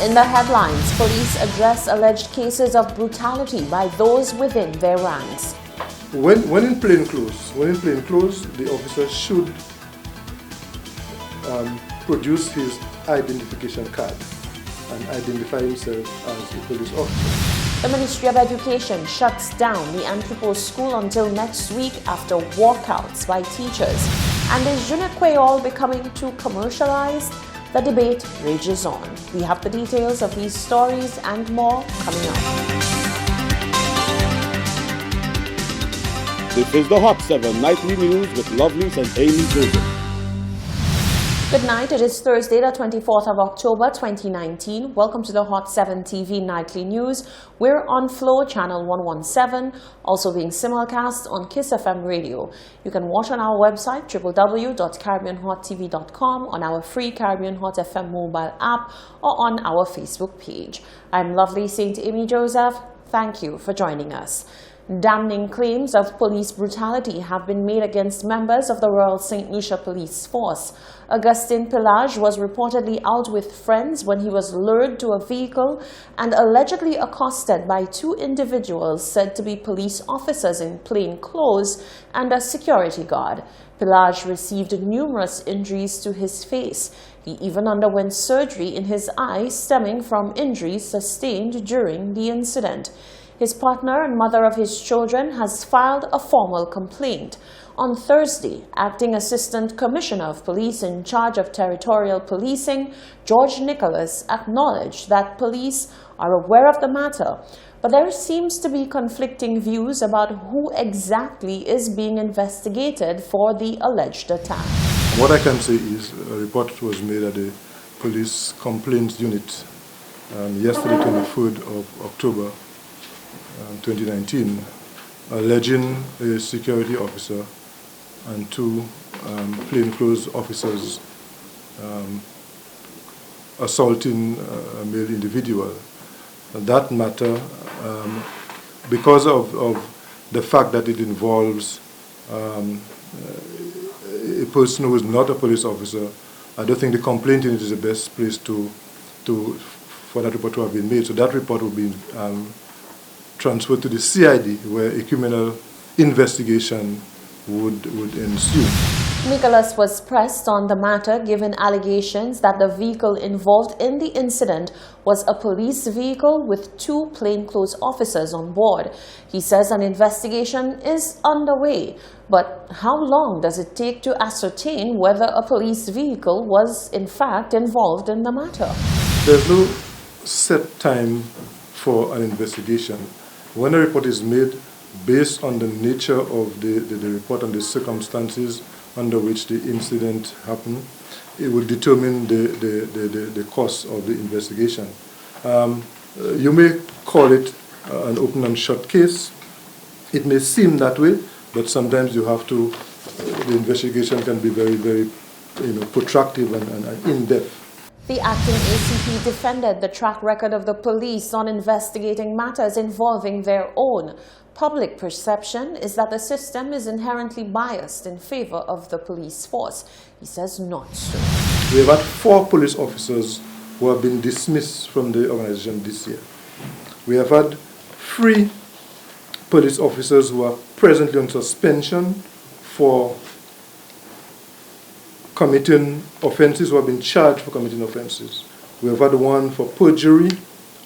In the headlines, police address alleged cases of brutality by those within their ranks. When in plain clothes, the officer should produce his identification card and identify himself as a police officer. The Ministry of Education shuts down the Anthropo School until next week after walkouts by teachers. And is Juniqueol becoming too commercialized? The debate rages on. We have the details of these stories and more coming up. This is the Hot 7 Nightly News with Lovelace and Amy Joseph. Good night. It is Thursday, the 24th of October, 2019. Welcome to the Hot 7 TV Nightly News. We're on Flow Channel 117, also being simulcast on Kiss FM Radio. You can watch on our website, www.caribbeanhottv.com, on our free Caribbean Hot FM mobile app, or on our Facebook page. I'm lovely Saint Amy Joseph. Thank you for joining us. Damning claims of police brutality have been made against members of the Royal St. Lucia Police Force. Augustin Pillage was reportedly out with friends when he was lured to a vehicle and allegedly accosted by two individuals said to be police officers in plain clothes and a security guard. Pillage received numerous injuries to his face. He even underwent surgery in his eye stemming from injuries sustained during the incident. His partner and mother of his children has filed a formal complaint. On Thursday, Acting Assistant Commissioner of Police in charge of territorial policing, George Nicholas, acknowledged that police are aware of the matter, but there seems to be conflicting views about who exactly is being investigated for the alleged attack. What I can say is a report was made at the Police Complaints Unit yesterday, 23rd of October, 2019, alleging a security officer and two plainclothes officers assaulting a male individual. That matter, because of the fact that it involves a person who is not a police officer, I don't think the complaint unit is the best place for that report to have been made. So that report will be transferred to the CID, where a criminal investigation would ensue. Nicholas was pressed on the matter given allegations that the vehicle involved in the incident was a police vehicle with two plainclothes officers on board. He says an investigation is underway, but how long does it take to ascertain whether a police vehicle was in fact involved in the matter? There's no set time for an investigation. When a report is made, based on the nature of the report and the circumstances under which the incident happened, it will determine the course of the investigation. You may call it an open and shut case. It may seem that way, but sometimes you have to, the investigation can be very, very protracted and in-depth. The acting ACP defended the track record of the police on investigating matters involving their own. Public perception is that the system is inherently biased in favor of the police force. He says not so. We have had 4 police officers who have been dismissed from the organization this year. We have had 3 police officers who are presently on suspension for committing offenses, who have been charged for committing offenses. We have had one for perjury,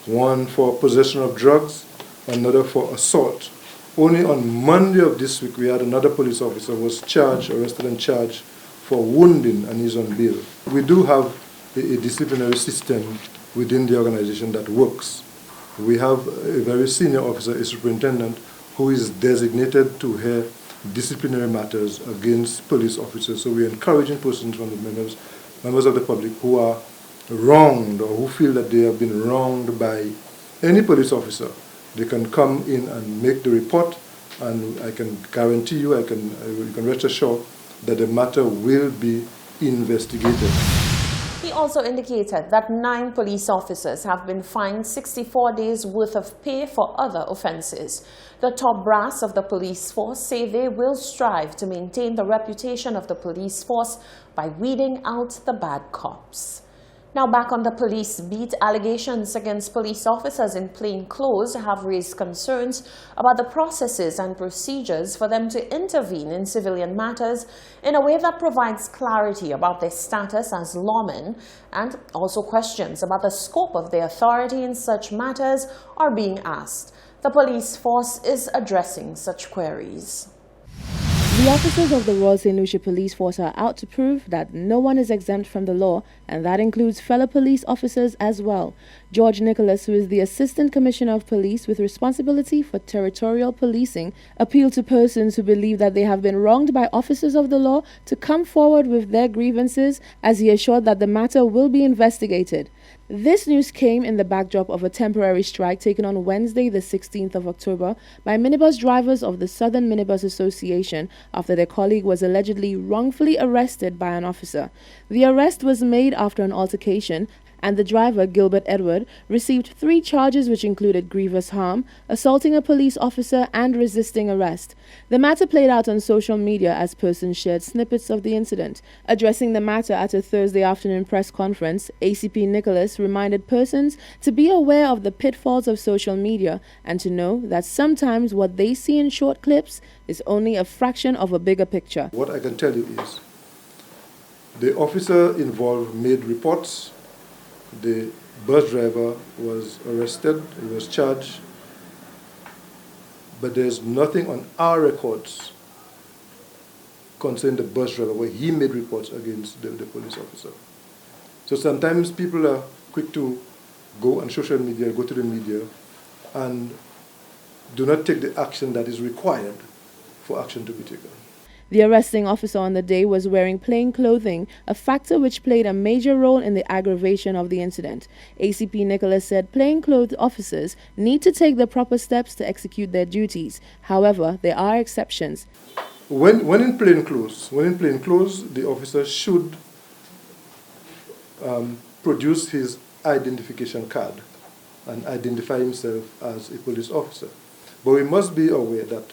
one for possession of drugs, another for assault. Only on Monday of this week, we had another police officer who was arrested and charged for wounding, and he's on bail. We do have a disciplinary system within the organization that works. We have a very senior officer, a superintendent, who is designated to hear disciplinary matters against police officers. So we're encouraging persons from the members of the public who are wronged or who feel that they have been wronged by any police officer. They can come in and make the report, and I can guarantee you, you can rest assured that the matter will be investigated. He also indicated that 9 police officers have been fined 64 days worth of pay for other offenses. The top brass of the police force say they will strive to maintain the reputation of the police force by weeding out the bad cops. Now back on the police beat, allegations against police officers in plain clothes have raised concerns about the processes and procedures for them to intervene in civilian matters in a way that provides clarity about their status as lawmen, and also questions about the scope of their authority in such matters are being asked. The police force is addressing such queries. The officers of the Royal St. Lucia Police Force are out to prove that no one is exempt from the law, and that includes fellow police officers as well. George Nicholas, who is the Assistant Commissioner of Police with responsibility for territorial policing, appealed to persons who believe that they have been wronged by officers of the law to come forward with their grievances, as he assured that the matter will be investigated. This news came in the backdrop of a temporary strike taken on Wednesday, the 16th of October, by minibus drivers of the Southern Minibus Association after their colleague was allegedly wrongfully arrested by an officer. The arrest was made after an altercation, and the driver, Gilbert Edward, received 3 charges which included grievous harm, assaulting a police officer, and resisting arrest. The matter played out on social media as persons shared snippets of the incident. Addressing the matter at a Thursday afternoon press conference, ACP Nicholas reminded persons to be aware of the pitfalls of social media and to know that sometimes what they see in short clips is only a fraction of a bigger picture. What I can tell you is the officer involved made reports. The bus driver was arrested, he was charged, but there's nothing on our records concerning the bus driver where he made reports against the police officer. So sometimes people are quick to go on social media, go to the media, and do not take the action that is required for action to be taken. The arresting officer on the day was wearing plain clothing, a factor which played a major role in the aggravation of the incident. ACP Nicholas said plainclothes officers need to take the proper steps to execute their duties. However, there are exceptions. When in plain clothes, the officer should produce his identification card and identify himself as a police officer. But we must be aware that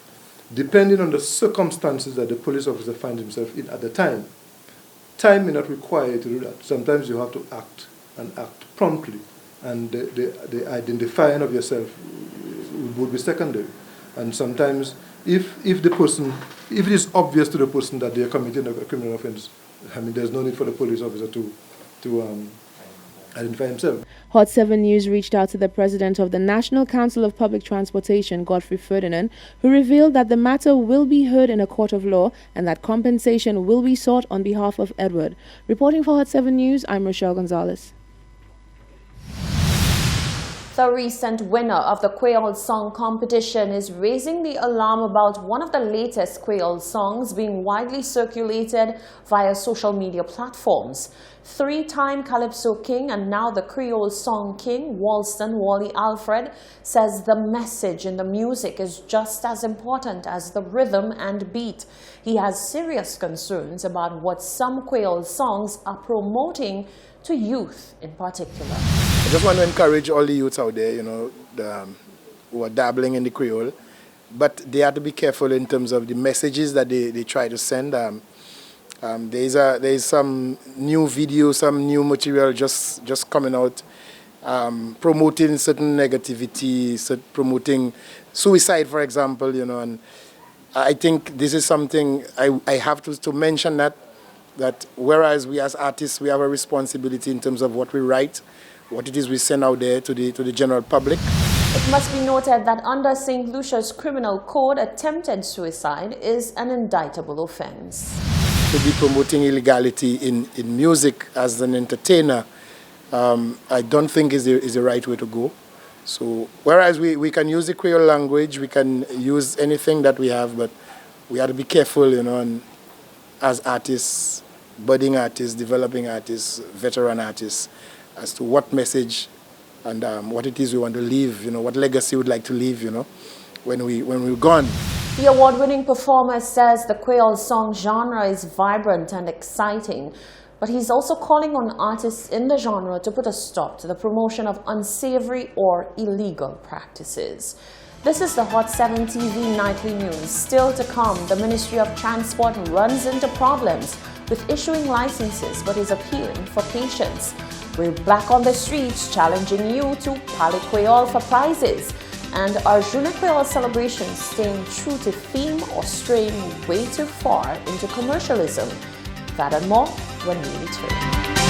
depending on the circumstances that the police officer finds himself in at the time may not require you to do that. Sometimes you have to act promptly, and the identifying of yourself would be secondary. And sometimes, if it is obvious to the person that they are committing a criminal offense, I mean, there's no need for the police officer to identify himself. Hot 7 News reached out to the president of the National Council of Public Transportation, Godfrey Ferdinand, who revealed that the matter will be heard in a court of law and that compensation will be sought on behalf of Edward. Reporting for Hot 7 News, I'm Rochelle Gonzalez. The recent winner of the Creole Song Competition is raising the alarm about one of the latest Creole songs being widely circulated via social media platforms. 3-time Calypso King and now the Creole Song King, Walston Wally Alfred, says the message in the music is just as important as the rhythm and beat. He has serious concerns about what some Creole songs are promoting to youth in particular. I just want to encourage all the youths out there, who are dabbling in the Creole, but they have to be careful in terms of the messages that they try to send. There is some new video, some new material just coming out, promoting certain negativity, promoting suicide, for example, and I think this is something I have to mention that whereas we as artists, we have a responsibility in terms of what we write, what it is we send out there to the general public. It must be noted that under St. Lucia's criminal code, attempted suicide is an indictable offense. To be promoting illegality in music as an entertainer, I don't think is the right way to go. So whereas we can use the Creole language, we can use anything that we have, but we have to be careful, and as artists, budding artists, developing artists, veteran artists, as to what message and what it is we want to leave, what legacy we would like to leave, when we're gone. The award-winning performer says the Creole song genre is vibrant and exciting, but he's also calling on artists in the genre to put a stop to the promotion of unsavory or illegal practices. This is the Hot 7 TV Nightly News. Still to come, the Ministry of Transport runs into problems with issuing licenses but is appealing for patience. We're back on the streets challenging you to Pali Creole for prizes. And are Journée Creole celebrations staying true to theme or straying way too far into commercialism? That and more when we return.